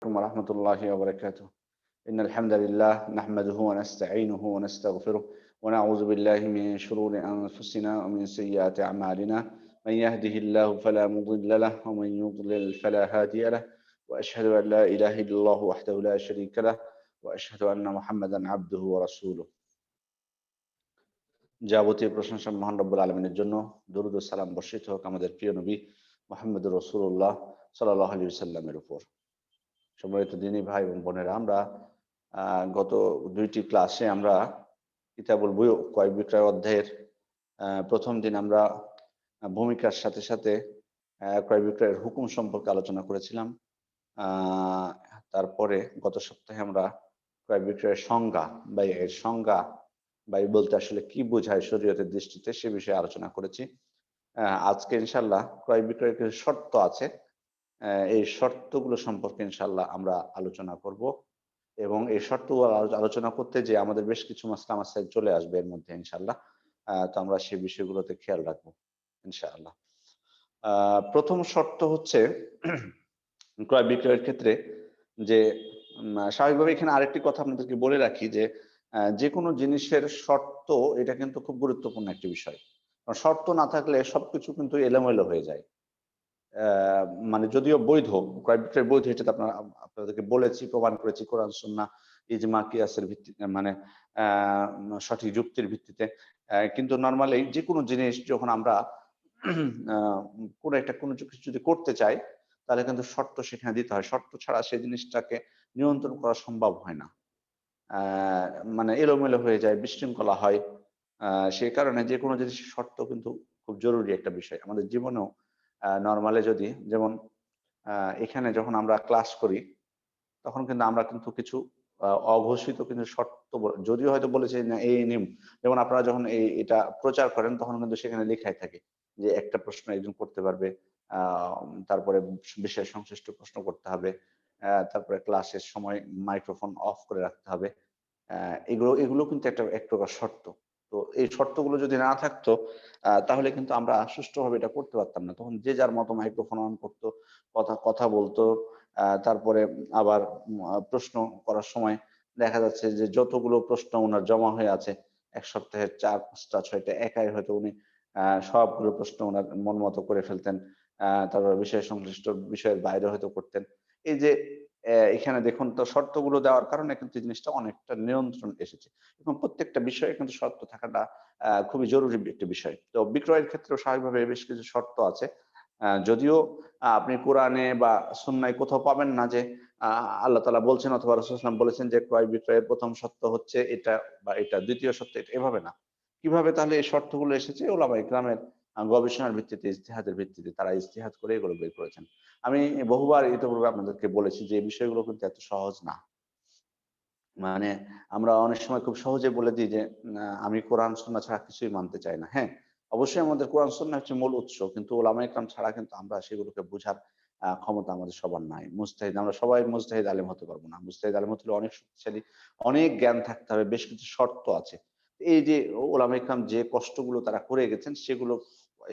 ورحمة الله وبركاته. إن الحمد لله نحمده ونستعينه ونستغفره ونعوذ بالله من شرور أنفسنا ومن سيئات أعمالنا. من يهده الله فلا مضل له ومن يضلل فلا هادي له، وأشهد أن لا إله إلا الله وحده لا شريك له وأشهد أن محمدا عبده ورسوله। যাবতীয় প্রশংসা মহান রব্বুল আলমিনের জন্য। দরুদ ও সালাম বর্ষিত হোক আমাদের প্রিয় নবী মুহাম্মদুর রাসূলুল্লাহ সাল্লাল্লাহু আলাইহি ওয়াসাল্লামের উপর। সম্মানিত দিনী ভাই এবং বোনেরা, আমরা গত দুইটি ক্লাসে আমরা কিতাবুল বুয়ু ক্রয় বিক্রয় অধ্যায়ের প্রথম দিন আমরা ভূমিকার সাথে সাথে ক্রয় বিক্রয়ের হুকুম সম্পর্কে আলোচনা করেছিলাম। তারপরে গত সপ্তাহে আমরা ক্রয় বিক্রয়ের সংজ্ঞা বা এর সংজ্ঞা বাই বলতে আসলে কি বোঝায় শরীয়তের দৃষ্টিতে সে বিষয়ে আলোচনা করেছি। আজকে ইনশাল্লাহ ক্রয় বিক্রয়ের কিছু শর্ত আছে, এই শর্তগুলো সম্পর্কে ইনশাল্লাহ আমরা আলোচনা করব এবং এই শর্তগুলো আলোচনা করতে যে আমাদের বেশ কিছু মাসলা মাসাইল চলে আসবে এর মধ্যে ইনশাল্লাহ। তো আমরা সেই বিষয়গুলোতে খেয়াল রাখবো ইনশাআল্লাহ। প্রথম শর্ত হচ্ছে ক্রয় বিক্রয়ের ক্ষেত্রে যে স্বাভাবিকভাবে এখানে আরেকটি কথা আপনাদেরকে বলে রাখি যে যে কোনো জিনিসের শর্ত এটা কিন্তু খুব গুরুত্বপূর্ণ একটি বিষয়। শর্ত না থাকলে সবকিছু কিন্তু এলোমেলো হয়ে যায়। মানে যদিও বৈধ, ক্রয় বিক্রয় বৈধ, এটা আপনাদেরকে বলেছি, প্রমাণ করেছি কোরআন সুন্নাহ ইজমা কিয়াসের ভিত্তিতে, মানে সঠিক যুক্তির ভিত্তিতে। কিন্তু নরমালি যে কোনো জিনিস যখন আমরা কোনো কিছু যদি করতে চাই তাহলে কিন্তু শর্ত সেখানে দিতে হয়। শর্ত ছাড়া সেই জিনিসটাকে নিয়ন্ত্রণ করা সম্ভব হয় না। মানে এলোমেলো হয়ে যায়, বিশৃঙ্খলা হয়। সেই কারণে যে কোনো জিনিসের শর্ত কিন্তু খুব জরুরি একটা বিষয় আমাদের জীবনেও। নরমালি যদি যেমন এখানে যখন আমরা ক্লাস করি তখন কিন্তু আমরা কিন্তু কিছু অঘোষিত কিন্তু শর্ত যদিও হয়তো বলেছে না এই নিয়ম, যেমন আপনারা যখন এটা প্রচার করেন তখন কিন্তু সেখানে লেখাই থাকে যে একটা প্রশ্ন একজন করতে পারবে, তারপরে বিষয় সংশ্লিষ্ট প্রশ্ন করতে হবে, তারপরে ক্লাসের সময় মাইক্রোফোন অফ করে রাখতে হবে। এগুলো কিন্তু এক প্রকার শর্ত। তো এই শর্তগুলো যদি না থাকতো তাহলে কিন্তু আমরা সুষ্ঠুভাবে এটা করতে পারতাম না। তখন যে যার মতো মাইক্রোফোন অন করতো, কথা বলতো। তারপরে আবার প্রশ্ন করার সময় দেখা যাচ্ছে যে যতগুলো প্রশ্ন উনার জমা হয়ে আছে ১ সপ্তাহে ৪, ৫টা, ৬টা একাই হয়তো উনি সবগুলো প্রশ্ন উনার মন মতো করে ফেলতেন। তারপরে বিষয় সংশ্লিষ্ট বিষয়ের বাইরে হয়তো করতেন। এই যে এখানে দেখুন তো শর্তগুলো দেওয়ার কারণে কিন্তু জিনিসটা অনেকটা নিয়ন্ত্রণ এসেছে এবং প্রত্যেকটা বিষয়ে কিন্তু শর্ত থাকাটা খুবই জরুরি একটি বিষয়। তো বিক্রয়ের ক্ষেত্রেও স্বাভাবিকভাবে বেশ কিছু শর্ত আছে। যদিও আপনি কোরআনে বা সুন্নায় কোথাও পাবেন না যে আল্লাহ তাআলা বলছেন অথবা রাসূল সাল্লাল্লাহু আলাইহি ওয়াসাল্লাম বলেছেন যে ক্রয় বিক্রয়ের প্রথম শর্ত হচ্ছে এটা বা এটা, দ্বিতীয় শর্ত এটা, এভাবে না। কিভাবে তাহলে এই শর্তগুলো এসেছে? উলামায়ে কেরামের গবেষণার ভিত্তিতে, ইজতিহাদের ভিত্তিতে তারা ইজতিহাদ করে এগুলো বের করেছেন। আমি বহুবার ইতিপূর্বে আপনাদেরকে বলেছি যে এই বিষয়গুলো কিন্তু এত সহজ না। মানে আমরা অনেক সময় খুব সহজে বলে দিই যে আমি কোরআন সুন্নাহ ছাড়া কিছুই মানতে চাই না। হ্যাঁ, অবশ্যই আমাদের কোরআন সুন্নাহ হচ্ছে মূল উৎস। কিন্তু উলামায়ে কেরাম ছাড়া কিন্তু আমরা সেগুলোকে বোঝার ক্ষমতা আমাদের সবার নাই। মুজতাহিদ, আমরা সবাই মুজতাহিদ আলেম হতে পারবো না। মুজতাহিদ আলেম হতে হলে অনেক শক্তিশালী, অনেক জ্ঞান থাকতে হবে, বেশ কিছু শর্ত আছে। এই যে উলামায়ে কেরাম যে কষ্টগুলো তারা করে গেছেন সেগুলো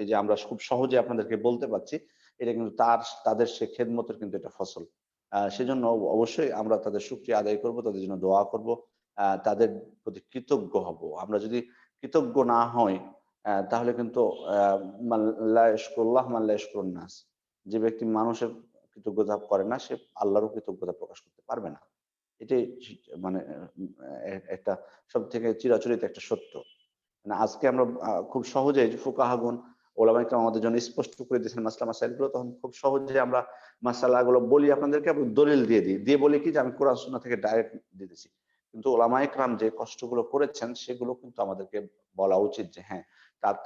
এই যে আমরা খুব সহজে আপনাদেরকে বলতে পারছি, এটা কিন্তু তাদের সে খেদমতের কিন্তু এটা ফসল। সেজন্য অবশ্যই আমরা তাদের শুকরিয়া আদায় করব, তাদের জন্য দোয়া করব, তাদের প্রতি কৃতজ্ঞ হব। আমরা যদি কৃতজ্ঞ না হই তাহলে কিন্তু মান লা ইয়াশকুরুল্লাহ মান লা ইয়াশকুরুন নাস। যে ব্যক্তি মানুষের কৃতজ্ঞতা করে না সে আল্লাহরও কৃতজ্ঞতা প্রকাশ করতে পারবে না। এটাই মানে একটা সবথেকে চিরাচরিত একটা সত্য। মানে আজকে আমরা খুব সহজেই ফুকাহাগণ, ওলামায়ে কেরাম আমাদের জন্য স্পষ্ট করে দিয়েছেন মাসলা মাসাইলগুলো, তখন খুব সহজে আমরা মাসালাগুলো বলি আপনাদেরকে এবং দলিল দিয়ে দিই। দিয়ে বলি কি যে আমি কোরআন সুন্নাহ থেকে ডাইরেক্ট দিতেছি। কিন্তু ওলামায়ে কেরাম যে কষ্টগুলো করেছেন সেগুলো কিন্তু আমাদেরকে বলা উচিত যে হ্যাঁ,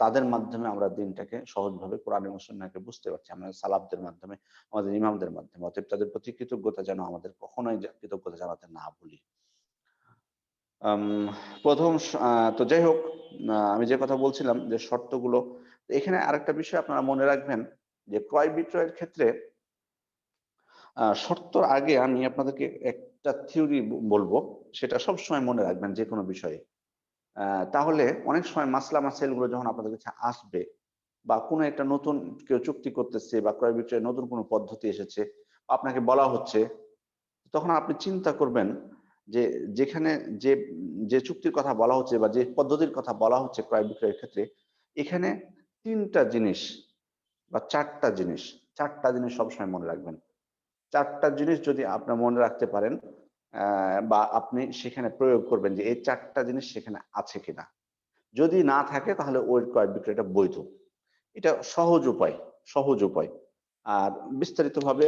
তাদের মাধ্যমে আমরা দ্বীনটাকে সহজভাবে কোরআন এবং সুন্নাহকে বুঝতে পারছি। আমরা সালাফদের মাধ্যমে, আমাদের ইমামদের মাধ্যমে। অতএব তাদের প্রতি কৃতজ্ঞতা যেন আমাদের কখনোই কৃতজ্ঞতা জানাতে না ভুলি। আম ১ম তো যাই হোক, আমি যে কথা বলছিলাম যে শর্তগুলো, এখানে আরেকটা বিষয় আপনারা মনে রাখবেন যে ক্রয় বিক্রয়ের ক্ষেত্রে শর্তর আগে আমি আপনাদেরকে একটা থিওরি বলবো, সেটা সবসময় মনে রাখবেন যেকোনো বিষয়ে। তাহলে অনেক সময় মাসলা মাসাইলগুলো যখন আপনাদের কাছে আসবে বা কোনো একটা নতুন কেউ চুক্তি করতেছে বা ক্রয় বিক্রয়ের নতুন কোনো পদ্ধতি এসেছে, আপনাকে বলা হচ্ছে তখন আপনি চিন্তা করবেন যে যেখানে যে যে চুক্তির কথা বলা হচ্ছে বা যে পদ্ধতির কথা বলা হচ্ছে ক্রয় বিক্রয়ের ক্ষেত্রে, এখানে ৩ টা জিনিস বা ৪ টা জিনিস, ৪ টা জিনিস সবসময় মনে রাখবেন। ৪ টা জিনিস যদি আপনার মনে রাখতে পারেন বা আপনি সেখানে প্রয়োগ করবেন যে এই ৪ টা জিনিস সেখানে আছে কিনা। যদি না থাকে তাহলে ওই ক্রয় বিক্রয়টা বৈধ। এটা সহজ উপায়, সহজ উপায়। আর বিস্তারিতভাবে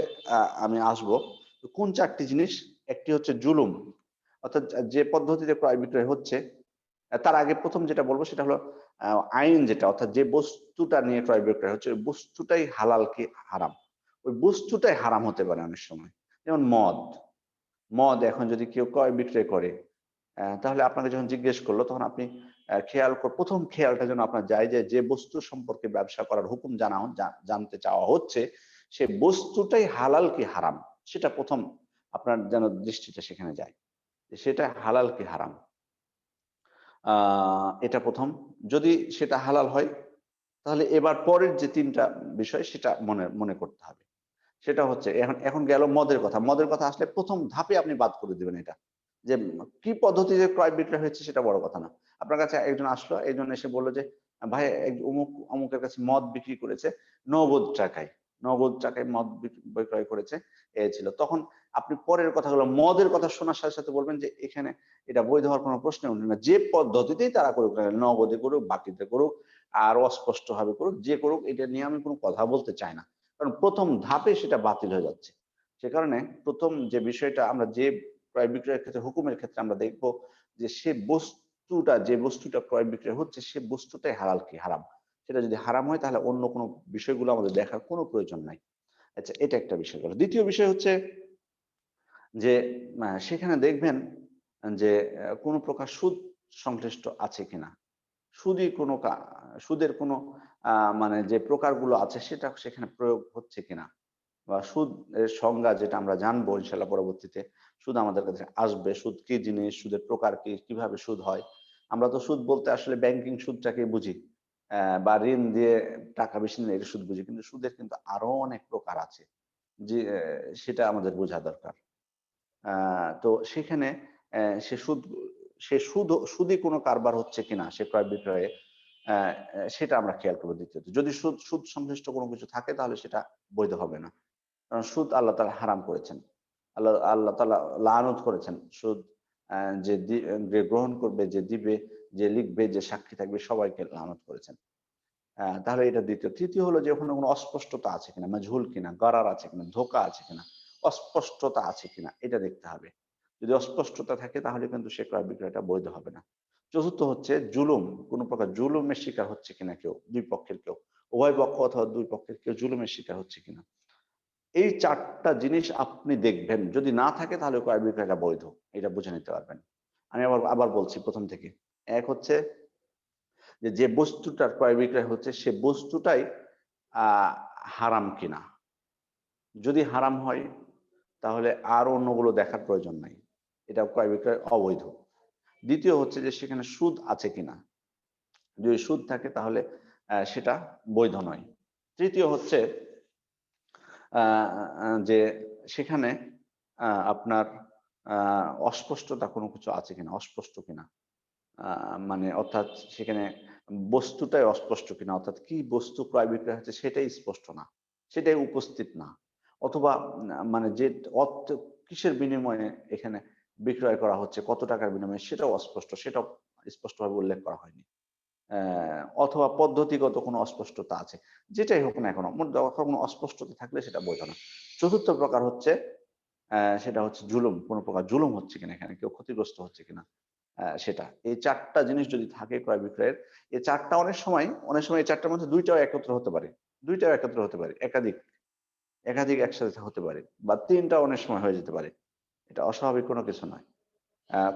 আমি আসবো। তো কোন ৪ টি জিনিস? একটি হচ্ছে জুলুম। অর্থাৎ যে পদ্ধতিতে ক্রয় বিক্রয় হচ্ছে, তার আগে ১ম যেটা বলব সেটা হলো আ আইন যেটা অর্থাৎ যে বস্তুটা নিয়ে ক্রয় বিক্রয় হচ্ছে ওই বস্তুটাই হালাল কি হারাম। ওই বস্তুটাই হারাম হতে পারে অনেক সময়। যেমন মদ। মদ এখন যদি কেউ ক্রয় বিক্রয় করে, তাহলে আপনাকে যখন জিজ্ঞেস করলো তখন আপনি খেয়াল ১ম খেয়ালটা যেন আপনার যায় যে বস্তু সম্পর্কে ব্যবসা করার হুকুম জানতে চাওয়া হচ্ছে, সে বস্তুটাই হালাল কি হারাম সেটা ১ম আপনার যেন দৃষ্টিটা সেখানে যায়। যে সেটা হালাল কি হারাম। আ এটা ১ম। যদি সেটা হালাল হয় তাহলে এবার পরের যে ৩ টা বিষয় সেটা মনে মনে করতে হবে। সেটা হচ্ছে এখন এখন গেল মদের কথা। মদের কথা আসলে ১ম ধাপে আপনি বাদ করে দিবেন এটা। যে কি পদ্ধতিতে ক্রয় বিক্রয় হয়েছে সেটা বড় কথা না। আপনার কাছে একজন আসলো, একজন এসে বলল যে, "ভাই অমুকের কাছে মদ বিক্রি করেছে নগদ টাকায়। নগদ টাকায় মদ বিক্রয় করেছে।" এ ছিল। তখন আপনি পরের কথাগুলো মদের কথা শোনার সাথে, সাথে বলবেন যে, "এখানে এটা বৈধ হওয়ার কোনো প্রশ্নই ওঠে না। যে পদ্ধতিতেই তারা করুক না কেন, নগদে করুক, বাকিতে করুক, আর অস্পষ্টভাবে করুক, যে করুক এটা নিয়ে আমি কোনো কথা বলতে চাই না।" কারণ ১ম ধাপে সেটা বাতিল হয়ে যাচ্ছে। সে কারণে ১ম যে বিষয়টা আমরা যে ক্রয় বিক্রয়ের ক্ষেত্রে হুকুমের ক্ষেত্রে আমরা দেখব যে সে বস্তুটা যে বস্তুটা ক্রয় বিক্রয় হচ্ছে সে বস্তুটাই হালাল কি হারাম। সেটা যদি হারাম হয় তাহলে অন্য কোনো বিষয়গুলো আমাদের দেখার কোনো প্রয়োজন নাই। আচ্ছা এটা একটা বিষয় গেল। ২য় বিষয় হচ্ছে যে সেখানে দেখবেন যে কোনো প্রকার সুদ সংশ্লিষ্ট আছে কিনা। সুদী কোনো সুদের কোনো মানে যে প্রকারগুলো আছে সেটা সেখানে প্রয়োগ হচ্ছে কিনা। বা সুদ এর সংজ্ঞা যেটা আমরা জানবো ইনশাআল্লাহ পরবর্তীতে। সুদ আমাদের কাছে আসবে। সুদ কি জিনিস? সুদের প্রকার কি? কিভাবে সুদ হয়? আমরা তো সুদ বলতে আসলে ব্যাংকিং সুদটাকে বুঝি। বা ঋণ দিয়ে টাকা বেশি নিলে এটা সুদ বুঝি। কিন্তু সুদের কিন্তু আরো অনেক প্রকার আছে। যে সেটা আমাদের বোঝা দরকার। আ তো সেখানে অ্যা সে সুদ সে সুদী কোনো কারবার হচ্ছে কিনা সে ক্রয় বিক্রয়ে অ্যা সেটা আমরা খেয়াল করব দ্বিতীয়ত। যদি সুদ সংশ্লিষ্ট কোনো কিছু থাকে তাহলে সেটা বৈধ হবে না। কারণ সুদ আল্লাহ তাআলা হারাম করেছেন। আল্লাহ তাআলা লানত করেছেন। সুদ আ যে যে গ্রহণ করবে, যে দিবে, যে লিখবে, যে সাক্ষী থাকবে সবাইকে লানত করেছেন। তাহলে এটা ২য়। ৩য় হলো যে ওখানে কোনো অস্পষ্টতা আছে কিনা, মাঝহুল কিনা, গরার আছে কিনা, ধোঁকা আছে কিনা, অস্পষ্টতা আছে কিনা এটা দেখতে হবে। যদি অস্পষ্টতা থাকে তাহলে কিন্তু সে ক্রয় বিক্রয়টা বৈধ হবে না। ৪র্থ হচ্ছে জুলুম, কোন প্রকার জুলুমের শিকার হচ্ছে কিনা কেউ, ২ পক্ষের কেউ। উভয় পক্ষ অথবা ২ পক্ষের কেউ জুলুমের শিকার হচ্ছে কিনা। এই ৪ টা জিনিস আপনি দেখবেন। যদি না থাকে তাহলে ক্রয় বিক্রয়টা বৈধ। এটা বুঝে নিতে পারবেন। আমি আবার বলছি ১ম থেকে। এক হচ্ছে যে বস্তুটার ক্রয় বিক্রয় হচ্ছে সে বস্তুটাই আ হারাম কিনা। যদি হারাম হয় তাহলে আর অন্যগুলো দেখার প্রয়োজন নাই। এটা ক্রয় বিক্রয় অবৈধ। ২য় হচ্ছে যে সেখানে সুদ আছে কিনা। যদি সুদ থাকে তাহলে সেটা বৈধ নয়। ৩য় হচ্ছে আ যে সেখানে আপনার আ অস্পষ্টতা কোনো কিছু আছে কিনা, অস্পষ্ট কিনা। আ মানে অর্থাৎ সেখানে বস্তুটাই অস্পষ্ট কিনা। অর্থাৎ কি বস্তু ক্রয় বিক্রয় হচ্ছে সেটাই স্পষ্ট না। সেটাই উপস্থিত না। অথবা মানে যে অর্থ কিসের বিনিময়ে এখানে বিক্রয় করা হচ্ছে, কত টাকার বিনিময়ে সেটাও অস্পষ্ট। সেটাও স্পষ্টভাবে উল্লেখ করা হয়নি। অথবা পদ্ধতিগত কোনো অস্পষ্টতা আছে। যেটাই হোক না কেন, মোট কথা কোনো অস্পষ্টতা থাকলে সেটা বৈধ না। ৪র্থ প্রকার হচ্ছে সেটা হচ্ছে জুলুম। কোন প্রকার জুলুম হচ্ছে কিনা এখানে, কেউ ক্ষতিগ্রস্ত হচ্ছে কিনা। সেটা। এই ৪ টা জিনিস যদি থাকে ক্রয় বিক্রয়ের, এই ৪ টা অনেক সময় এই ৪ টার মধ্যে ২ টাও একত্র হতে পারে। ২ টাও একত্র হতে পারে। একাধিক একসাথে হতে পারে। বা ৩ টা অনেক সময় হয়ে যেতে পারে। এটা অস্বাভাবিক কোনো কিছু নয়।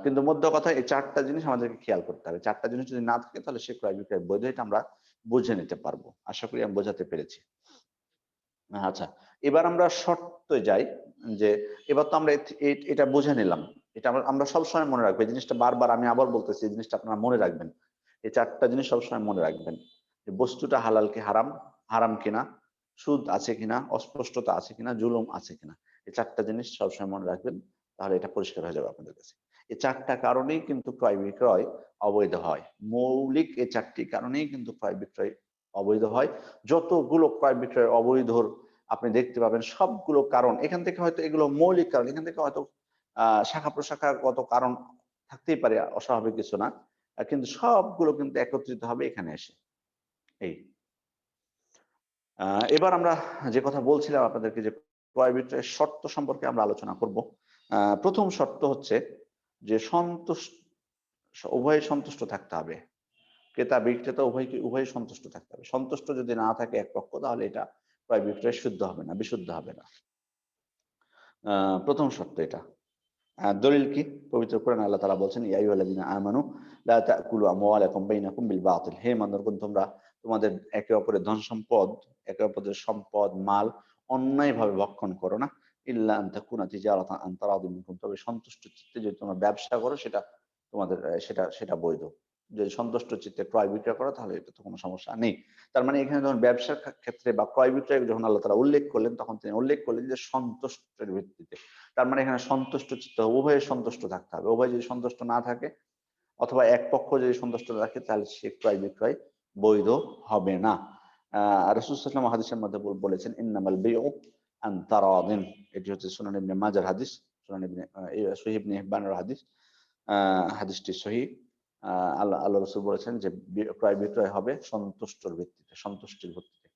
কিন্তু মোদ্দা কথা এই ৪ টা জিনিস আমাদেরকে খেয়াল করতে হবে। ৪ টা জিনিস যদি না থাকে তাহলে সে ক্রয় বিক্রয় বৈধ এটা আমরা বুঝে নিতে পারবো। আশা করি আমি বোঝাতে পেরেছি। আচ্ছা, এবার আমরা শর্তে যাই যে এবার তো আমরা এটা বুঝে নিলাম। এটা আমরা আমরা সবসময় মনে রাখবো। এই জিনিসটা বারবার আমি আবার বলতেছি এই জিনিসটা আপনারা মনে রাখবেন। এই ৪ টা জিনিস সবসময় মনে রাখবেন। যে বস্তুটা হালাল কি হারাম, হারাম কিনা, সুদ আছে কিনা, অস্পষ্টতা আছে কিনা, জুলুম আছে কিনা। এই ৪ টা জিনিস সবসময় মনে রাখবেন। তাহলে এটা পরিষ্কার হয়ে যাবে আপনাদের কাছে। এই 4টা কারণেই কিন্তু ক্রয় বিক্রয় অবৈধ হয়। মৌলিক এই 4টি কারণেই কিন্তু ক্রয় বিক্রয় অবৈধ হয়। যতগুলো ক্রয় বিক্রয় অবৈধর আপনি দেখতে পাবেন সবগুলো কারণ এখান থেকে হয়তো এগুলো মৌলিক কারণ। এখান থেকে হয়তো শাখা প্রশাখাগত কারণ থাকতেই পারে, অস্বাভাবিক কিছু না। কিন্তু সবগুলো কিন্তু একত্রিত হবে এখানে এসে। এই। এবার আমরা যে কথা বলছিলাম আপনাদেরকে যে ক্রয় বিক্রয়ের শর্ত সম্পর্কে আমরা আলোচনা করব। ১ম শর্ত হচ্ছে যে উভয়ে সন্তুষ্ট থাকতে হবে। ক্রেতা বিক্রেতা উভয়ই সন্তুষ্ট থাকতে হবে। সন্তুষ্ট যদি না থাকে এক পক্ষ তাহলে এটা ক্রয় বিক্রয় শুদ্ধ হবে না, বিশুদ্ধ হবে না। ১ম শর্ত এটা। দলিল কি? পবিত্র কোরআনে আল্লাহ তাআলা বলছেন, ইয়া আইয়ুহাল্লাযীনা আমানু লা তাকুলু আমওয়ালাকুম বাইনাকুম বিল বাতিল। হে ইমানদারগণ, তোমরা তোমাদের একে অপরের ধন সম্পদ, একে অপরের সম্পদ, মাল অন্যায়ভাবে ভক্ষণ করো না। ইল্লা আন তাকুনা তিজারাতান আন তারাদিন মিনকুম। তবে সন্তুষ্ট চিত্তে যদি তোমরা ব্যবসা করো সেটা তোমাদের সেটা বৈধ। যদি সন্তুষ্ট চিত্তে ক্রয় বিক্রয় করো তাহলে এটা তো কোনো সমস্যা নেই। তার মানে এখানে যখন ব্যবসার ক্ষেত্রে বা ক্রয় বিক্রয় যখন আল্লাহ তাআলা উল্লেখ করলেন তখন তিনি উল্লেখ করলেন যে সন্তুষ্টের ভিত্তিতে। তার মানে এখানে সন্তুষ্ট চিত্ত উভয়ে সন্তুষ্ট থাকতে হবে। উভয় যদি সন্তুষ্ট না থাকে অথবা এক পক্ষ যদি সন্তুষ্ট না থাকে তাহলে সে ক্রয় বিক্রয় বৈধ হবে না। রাসূল সাল্লাল্লাহু আলাইহি ওয়াসাল্লাম হাদিসের মধ্যে বলেছেন, ইন্নামাল বাইউ আন তারাদিন। এটি হচ্ছে সুনান ইবনে মাজাহর হাদিস, সুনান ইবনে সহিহ ইবনে হিব্বানের হাদিস। হাদিসটি সহিহ। আল্লাহ রাসূল বলেছেন যে ক্রয় বিক্রয় হবে সন্তুষ্টর ভিত্তিতে, সন্তুষ্টির ভিত্তিতে।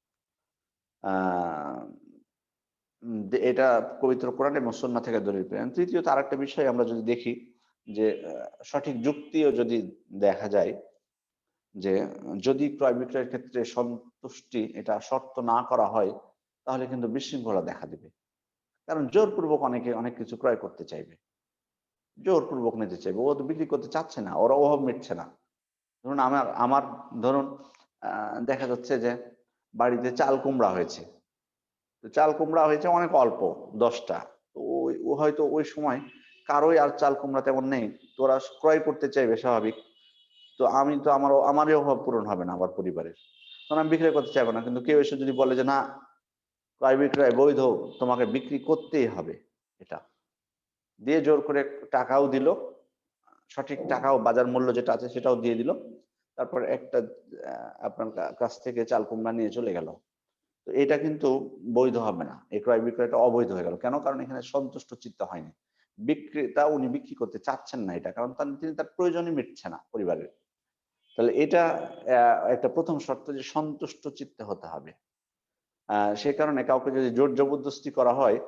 আ এটা পবিত্র কোরআন এবং সুন্নাহ থেকে দলিল পেলেন। তৃতীয়ত আরেকটা বিষয় আমরা যদি দেখি যে সঠিক যুক্তিও যদি দেখা যায় যে যদি ক্রয় বিক্রয়ের ক্ষেত্রে সন্তুষ্টি এটা শর্ত না করা হয় তাহলে কিন্তু বিশৃঙ্খলা দেখা দিবে। কারণ জোরপূর্বক অনেকে অনেক কিছু ক্রয় করতে চাইবে। জোরপূর্বক নিতে চাইবে। ও তো বিক্রি করতে চাচ্ছে না। ওর অভাব মিটছে না। ধরুন আমার আমার ধরুন আ দেখা যাচ্ছে যে বাড়িতে চাল কুমড়া হয়েছে। তো চাল কুমড়া হয়েছে অনেক অল্প ১০ টা। তো ও হয়তো ওই সময় কারোই আর চাল কুমড়া তেমন নেই। তো ওরা ক্রয় করতে চাইবে স্বাভাবিক। তো আমি তো আমারই অভাব পূরণ হবে না আমার পরিবারের। তখন আমি বিক্রয় করতে চাইবো না। কিন্তু কেউ এসে যদি বলে যে, "না, ক্রয় বিক্রয় বৈধ, তোমাকে বিক্রি করতেই হবে এটা।" দিয়ে জোর করে টাকাও দিল। সঠিক টাকাও বাজার মূল্য যেটা আছে সেটাও দিয়ে দিল। তারপর একটা আপনার কাছ থেকে চাল কুমড়া নিয়ে চলে গেল। তো এটা কিন্তু বৈধ হবে না। এই ক্রয় বিক্রয়টা অবৈধ হয়ে গেল। কেন? কারণ এখানে সন্তুষ্ট চিত্ত হয়নি। বিক্রেতা উনি বিক্রি করতে চাচ্ছেন না এটা। কারণ তিনি তার প্রয়োজনই মিটছে না পরিবারের। তাহলে এটা একটা ১ম শর্ত যে সন্তুষ্ট চিত্তে হতে হবে। সে কারণে কাউকে যদি জোর জবরদস্তি করা হয়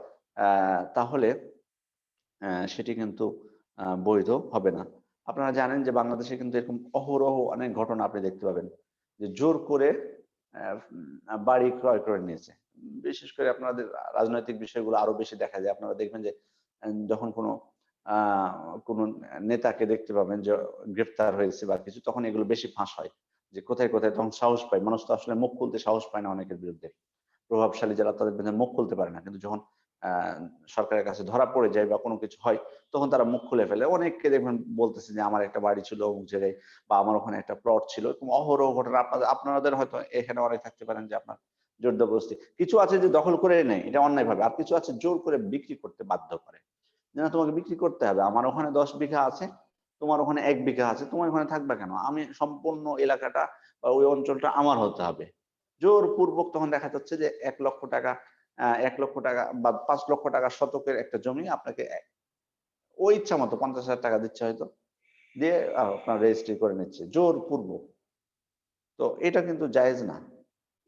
তাহলে সেটি কিন্তু বৈধ হবে না। আপনারা জানেন যে বাংলাদেশে কিন্তু এরকম অহরহ অনেক ঘটনা আপনি দেখতে পাবেন। যে জোর করে বাড়ি ক্রয় করে নিয়েছে। বিশেষ করে আপনাদের রাজনৈতিক বিষয়গুলো আরো বেশি দেখা যায়। আপনারা দেখবেন যে যখন আ কোনো নেতাকে দেখতে পাবেন যে গ্রেফতার হয়েছে বা কিছু তখন এগুলো বেশি ফাঁস হয়। যে কোথায়, কোথায় তখন সাহস পায়। মানুষ তো আসলে মুখ খুলতে সাহস পায় না অনেকের বিরুদ্ধে। প্রভাবশালী যারা তাদের বিরুদ্ধে মুখ খুলতে পারে না। কিন্তু যখন আ সরকারের কাছে ধরা পড়ে যায় বা কোনো কিছু হয়, তখন তারা মুখ খুলে ফেলে। অনেককে দেখবেন বলতেছে যে, "আমার একটা বাড়ি ছিল অমুক জায়গায় বা আমার ওখানে একটা প্লট ছিল।" এরকম অহরহ ঘটনা আপনাদের হয়তো এখানে অনেক থাকতে পারেন যে আপনার জোর জবরদস্তি। কিছু আছে যে দখল করে নেয়, এটা অন্যায়ভাবে। আর কিছু আছে জোর করে বিক্রি করতে বাধ্য করে। যে, "না তোমাকে বিক্রি করতে হবে। আমার ওখানে ১০ বিঘা আছে, তোমার ওখানে ১ বিঘা আছে। তুমি ওখানে থাকবা কেন? আমি সম্পূর্ণ এলাকাটা বা ওই অঞ্চলটা আমার হতে হবে।" জোরপূর্বক তখন দেখা যাচ্ছে যে ৳১,০০,০০০ ৳১,০০,০০০ বা ৳৫,০০,০০০ শতকের একটা জমি আপনাকে ও ইচ্ছামত ৳৫০,০০০ দিচ্ছে হয়তো। দিয়ে আপনার রেজিস্ট্রি করে নিচ্ছে জোরপূর্বক। তো এটা কিন্তু জায়েজ না।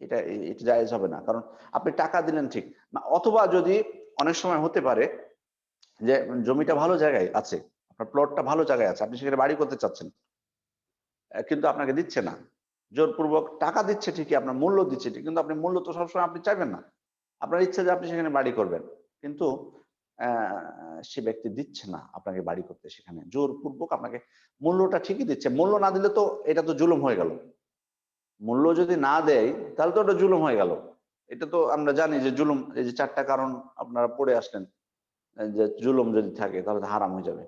এটা জায়েজ হবে না। কারণ আপনি টাকা দিলেন ঠিক। না অথবা যদি অনেক সময় হতে পারে যে জমিটা ভালো জায়গায় আছে। আপনার প্লটটা ভালো জায়গায় আছে। আপনি সেখানে বাড়ি করতে চাচ্ছেন। কিন্তু আপনাকে দিচ্ছে না। জোরপূর্বক টাকা দিচ্ছে ঠিকই, আপনার মূল্য দিচ্ছে ঠিক। কিন্তু আপনি মূল্য তো সবসময় আপনি চাইবেন না। আপনার ইচ্ছা যে আপনি সেখানে বাড়ি করবেন। কিন্তু অ্যা সে ব্যক্তি দিচ্ছে না আপনাকে বাড়ি করতে সেখানে। জোরপূর্বক আপনাকে মূল্যটা ঠিকই দিচ্ছে। মূল্য না দিলে তো এটা তো জুলুম হয়ে গেল। মূল্য যদি না দেয় তাহলে তো ওটা জুলুম হয়ে গেল। এটা তো আমরা জানি যে জুলুম এই যে ৪ টা কারণ আপনারা পড়ে আসলেন। যে জুলুম যদি থাকে তাহলে তো হারাম হয়ে যাবে।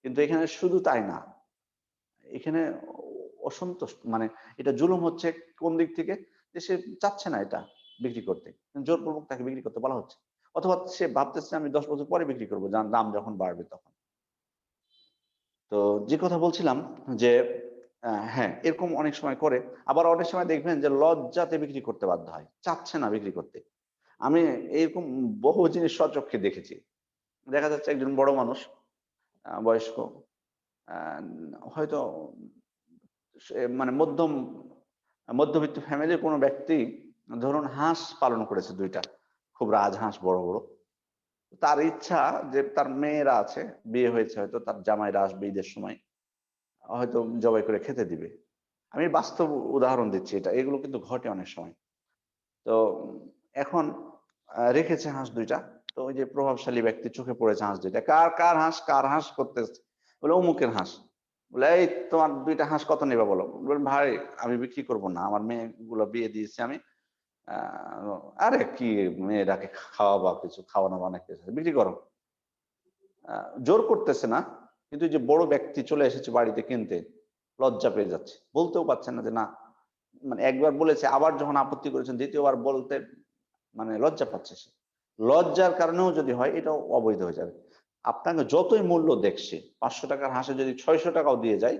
কিন্তু এখানে শুধু তাই না। এখানে অসন্তুষ্ট মানে এটা জুলুম হচ্ছে কোন দিক থেকে? যে সে চাচ্ছে না এটা বিক্রি করতে। জোরপূর্বক তাকে বিক্রি করতে বলা হচ্ছে। অথবা সে ভাবতেছে আমি 10 বছর পরে বিক্রি করবো, যার দাম যখন বাড়বে তখন। তো যে কথা বলছিলাম যে হ্যাঁ, এরকম অনেক সময় করে। আবার অনেক সময় দেখবেন যে লজ্জাতে বিক্রি করতে বাধ্য হয়। চাচ্ছে না বিক্রি করতে। আমি এরকম বহু জিনিস স্বচক্ষে দেখেছি। দেখা যাচ্ছে একজন বড় মানুষ, বয়স্ক, আ হয়তো সে মানে মধ্যবিত্ত ফ্যামিলির কোনো ব্যক্তি ধরুন হাঁস পালন করেছে ২ টা। খুব রাজহাঁস বড়, বড়। তার ইচ্ছা যে তার মেয়েরা আছে, বিয়ে হয়েছে হয়তো, তার জামাইরা আসবে ঈদের সময়। হয়তো জবাই করে খেতে দিবে। আমি বাস্তব উদাহরণ দিচ্ছি এটা। এগুলো কিন্তু ঘটে অনেক সময়। তো এখন রেখেছে হাঁস ২ টা। তো ওই যে প্রভাবশালী ব্যক্তির চোখে পড়েছে হাঁস ২ টা। কার হাঁস? কার হাঁস করতেছে? বলে অমুকের হাঁস। বলে, "এই তোমার ২ টা হাঁস কত নিবা বলো?" বললেন, "ভাই আমি বিক্রি করব না। আমার মেয়েগুলো বিয়ে দিয়েছি আমি। আ আরে কি মেয়েটাকে খাওয়াবা কিছু, খাওয়ানো অনেক কিছু। বিক্রি করো।" আ জোর করতেছে না। কিন্তু এই যে বড় ব্যক্তি চলে এসেছে বাড়িতে কিনতে, লজ্জা পেয়ে যাচ্ছে। বলতেও পারছেন না যে না। মানে একবার বলেছে, আবার যখন আপত্তি করেছেন ২য় বার বলতে মানে লজ্জা পাচ্ছে সে। লজ্জার কারণেও যদি হয় এটাও অবৈধ হয়ে যাবে। আপনাকে যতই মূল্য দেখছে, ৳৫০০ র হাঁসে যদি ৳৬০০ ও দিয়ে যায়,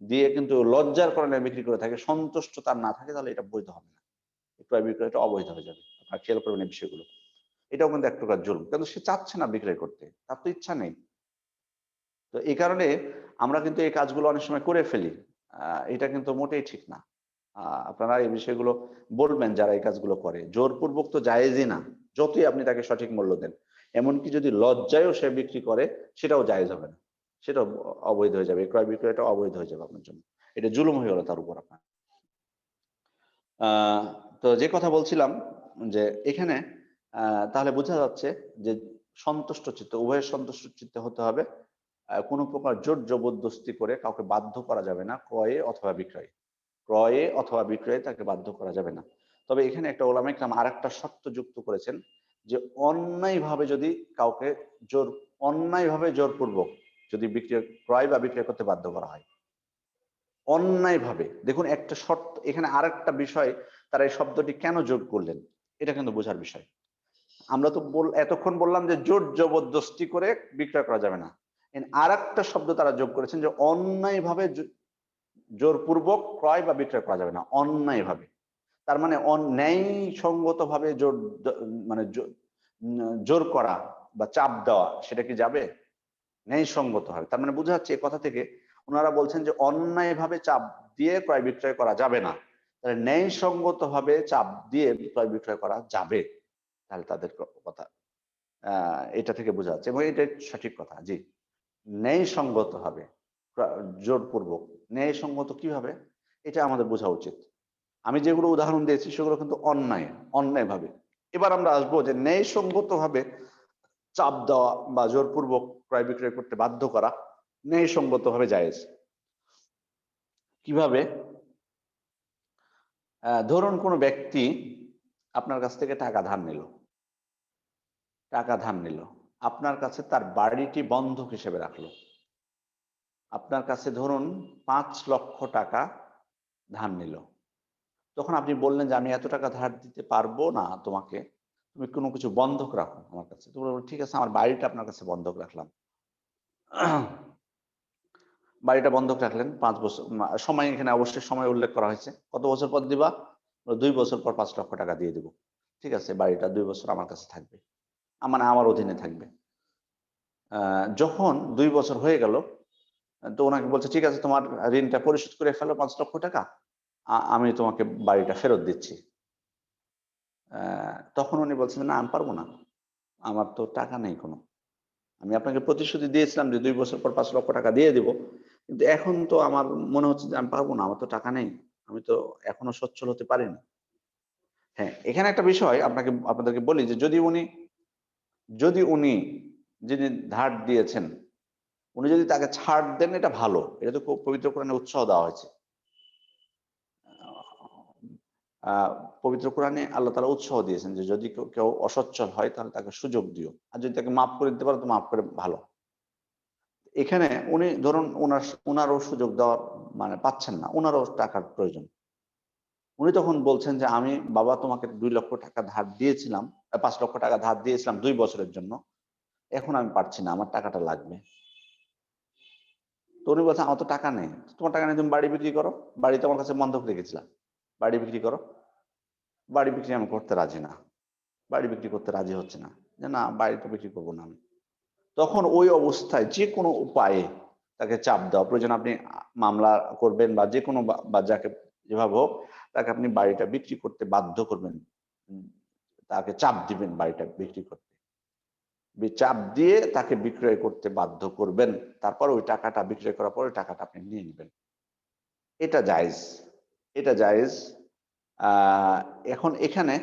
দিয়ে কিন্তু লজ্জার কারণে বিক্রি করে থাকে, সন্তুষ্ট তার না থাকে, তাহলে এটা বৈধ হবে না। ক্রয় বিক্রয়টা অবৈধ হয়ে যাবে। আপনারা খেয়াল করবেন এই বিষয়গুলো। এটাও কিন্তু এক প্রকার জুলুম। কিন্তু সে চাচ্ছে না বিক্রয় করতে। তার তো ইচ্ছা নেই। তো এই কারণে আমরা কিন্তু এই কাজগুলো অনেক সময় করে ফেলি। আ এটা কিন্তু মোটেই ঠিক না। আ আপনারা এই বিষয়গুলো বলবেন যারা এই কাজগুলো করে। জোরপূর্বক তো জায়েজই না। যতই আপনি তাকে সঠিক মূল্য দেন। এমনকি যদি লজ্জায়ও সে বিক্রি করে, সেটাও জায়েজ হবে না। সেটাও অবৈধ হয়ে যাবে। এই ক্রয় বিক্রয়টা অবৈধ হয়ে যাবে আপনার জন্য। এটা জুলুম হয়ে গেল তার উপর আপনার। আ তো যে কথা বলছিলাম যে এখানে আ তাহলে বোঝা যাচ্ছে যে সন্তুষ্ট চিত্ত, উভয়ের সন্তুষ্ট চিত্তে হতে হবে। কোন প্রকার জোর জবরদস্তি করে কাউকে বাধ্য করা যাবে না ক্রয়ে অথবা বিক্রয়ে। ক্রয়ে অথবা বিক্রয়ে তাকে বাধ্য করা যাবে না। তবে এখানে একটা ওলামায়ে কেরাম আরেকটা শর্ত যুক্ত করেছেন যে অন্যায়ভাবে যদি কাউকে অন্যায়ভাবে জোরপূর্বক যদি ক্রয় বা বিক্রয় করতে বাধ্য করা হয়। অন্যায়ভাবে। দেখুন একটা শর্ত এখানে আরেকটা বিষয় তারা এই শব্দটি কেন যোগ করলেন? এটা কিন্তু বোঝার বিষয়। আমরা তো এতক্ষণ বললাম যে জোর জবরদস্তি করে বিক্রয় করা যাবে না। আরেকটা শব্দ তারা যোগ করেছেন যে অন্যায়ভাবে জোরপূর্বক ক্রয় বা বিক্রয় করা যাবে না। অন্যায়ভাবে। তার মানে ন্যায়সঙ্গতভাবে জোর দ মানে জোর করা বা চাপ দেওয়া সেটা কি যাবে? ন্যায়সঙ্গত হবে। তার মানে বোঝা যাচ্ছে এ কথা থেকে উনারা বলছেন যে অন্যায়ভাবে চাপ দিয়ে ক্রয় বিক্রয় করা যাবে না। তাহলে ন্যায়সঙ্গতভাবে চাপ দিয়ে ক্রয় বিক্রয় করা যাবে। তাহলে তাদের কথা আ এটা থেকে বোঝা যাচ্ছে এবং এটাই সঠিক কথা। জি। ন্যায়সঙ্গতভাবে জোরপূর্বক। ন্যায়সঙ্গত কিভাবে? এটা আমাদের বোঝা উচিত। আমি যেগুলো উদাহরণ দিয়েছি সেগুলো কিন্তু অন্যায়ভাবে। এবার আমরা আসবো যে ন্যায়সঙ্গতভাবে চাপ দেওয়া বা জোরপূর্বক ক্রয় বিক্রয় করতে বাধ্য করা ন্যায়সঙ্গতভাবে জায়েজ। কিভাবে? ধরুন কোন ব্যক্তি আপনার কাছ থেকে টাকা ধার নিল। টাকা ধার নিল। আপনার কাছে তার বাড়িটি বন্ধক হিসেবে রাখলো। আপনার কাছে ধরুন ৳৫,০০,০০০ ধার নিল। তখন আপনি বললেন যে, "আমি এত টাকা ধার দিতে পারবো না তোমাকে। তুমি কোনো কিছু বন্ধক রাখো আমার কাছে।" তো বলল, "ঠিক আছে, আমার বাড়িটা আপনার কাছে বন্ধক রাখলাম।" বাড়িটা বন্ধক রাখলেন ৫ বছর সময় এখানে অবশ্যই সময় উল্লেখ করা হয়েছে। কত বছর পর দিবা? ২ বছর পর ৳৫,০০,০০০ দিয়ে দিব। ঠিক আছে, বাড়িটা ২ বছর আমার কাছে থাকবে। মানে আমার অধীনে থাকবে। আ যখন ২ বছর হয়ে গেল, তো উনাকে বলছে, "ঠিক আছে, তোমার ঋণটা পরিশোধ করে ফেলো ৳৫,০০,০০০। আমি তোমাকে বাড়িটা ফেরত দিচ্ছি।" তখন উনি বলছেন, "না, আমি পারব না। আমার তো টাকা নেই কোনো। আমি আপনাকে প্রতিশ্রুতি দিয়েছিলাম যে ২ বছর পর ৳৫,০০,০০০ দিয়ে দিব। কিন্তু এখন তো আমার মনে হচ্ছে যে আমি পারব না। আমার তো টাকা নেই। আমি তো এখনো সচ্ছল হতে পারিনি।" হ্যাঁ, এখানে একটা বিষয় আপনাদেরকে বলি যে যদি উনি যিনি ধার দিয়েছেন, উনি যদি তাকে ছাড় দেন এটা ভালো। এটা তো পবিত্র কোরআনে উৎসাহ দেওয়া হয়েছে। আ পবিত্র কোরআনে আল্লাহ তাআলা উৎসাহ দিয়েছেন যে যদি কেউ অসচ্ছল হয় তাহলে তাকে সুযোগ দিও। আর যদি তাকে মাফ করে দিতে পারো তো মাফ করে ভালো। এখানে উনি ধরুন উনারও সুযোগ দেওয়ার মানে পাচ্ছেন না। উনারও টাকার প্রয়োজন। উনি তখন বলছেন যে, "আমি বাবা তোমাকে ৳২,০০,০০০ ধার দিয়েছিলাম। 5 লক্ষ টাকা ধার দিয়েছিলাম 2 বছরের জন্য, এখন আমি পারছি না, আমার টাকাটা লাগবে। তো উনি বলছেন আমার তো টাকা নেই। তোমার টাকা নেই, তুমি বাড়ি বিক্রি করো, বাড়ি তোমার কাছে বন্ধক রেখেছিলাম, বাড়ি বিক্রি করো। বাড়ি বিক্রি আমি করতে রাজি না, বাড়ি বিক্রি করতে রাজি হচ্ছে না, যে না বাড়িটা বিক্রি করবো না আমি। তখন ওই অবস্থায় যে কোনো উপায়ে তাকে চাপ দেওয়া প্রয়োজন, আপনি মামলা করবেন বা যে কোনো বা যাকে যেভাবে হোক তাকে আপনি বাড়িটা বিক্রি করতে বাধ্য করবেন, তাকে চাপ দিবেন বাড়িটা বিক্রি করতে, চাপ দিয়ে তাকে বিক্রয় করতে বাধ্য করবেন। তারপর ওই টাকাটা বিক্রয় করার পর ওই টাকাটা আপনি নিয়ে নেবেন। এটা জায়েজ, এটা জায়েজ। এখন এখানে